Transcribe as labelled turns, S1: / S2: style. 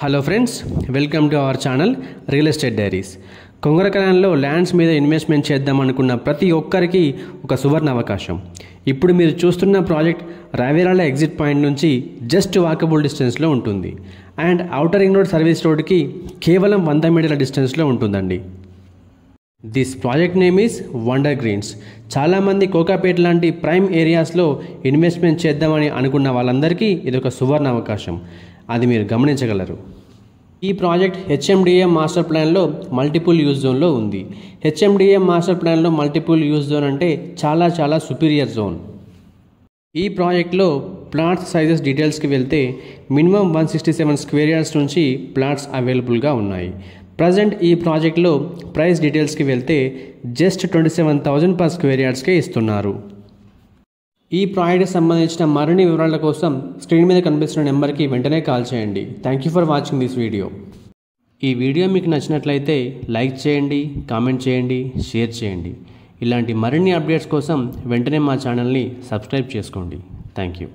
S1: Hello friends, welcome to our channel real estate diaries. కొంగరకరణలో lands మీద investment చేద్దాం అనుకున్న ప్రతి ఒక్కరికి ఒక సువర్ణ అవకాశం. ఇప్పుడు మీరు చూస్తున్న ప్రాజెక్ట్ రావేరాల ఎగ్జిట్ పాయింట్ నుంచి జస్ట్ వాకబుల్ డిస్టెన్స్లో ఉంటుంది and outer ring road service రోడ్కి కేవలం 100 మీటర్ల డిస్టెన్స్లో ఉంటుందండి. This project name is Wonder Greens. చాలామంది కోకాపేట లాంటి ప్రైమ్ ఏరియాస్లో ఇన్వెస్ట్మెంట్ చేద్దామని అనుకున్న వాళ్ళందరికీ ఇది ఒక సువర్ణ అవకాశం. అది మీరు గమనించగలరు. ఈ ప్రాజెక్ట్ హెచ్ఎండిఏ మాస్టర్ ప్లాన్లో మల్టిపుల్ యూజ్ జోన్లో ఉంది. హెచ్ఎండిఏ మాస్టర్ ప్లాన్లో మల్టిపుల్ యూజ్ జోన్ అంటే చాలా సుపీరియర్ జోన్. ఈ ప్రాజెక్ట్లో ప్లాట్స్ సైజెస్ డీటెయిల్స్కి వెళ్తే మినిమం 167 స్క్వేర్ యార్డ్స్ నుంచి ప్లాట్స్ అవైలబుల్గా ఉన్నాయి. ప్రజెంట్ ఈ ప్రాజెక్ట్లో ప్రైస్ డీటెయిల్స్కి వెళ్తే జస్ట్ 27,000 పర్ స్క్వేర్ యార్డ్స్కే ఇస్తున్నారు. ఈ ప్రాజెక్ట్కి సంబంధించిన మరిన్ని వివరాల కోసం స్క్రీన్ మీద కనిపిస్తున్న నెంబర్కి వెంటనే కాల్ చేయండి. Thank you for watching this video. ఈ వీడియో మీకు నచ్చినట్లయితే లైక్ చేయండి, కామెంట్ చేయండి, షేర్ చేయండి. ఇలాంటి మరిన్ని అప్డేట్స్ కోసం వెంటనే మా ఛానల్ని సబ్స్క్రైబ్ చేసుకోండి. Thank you.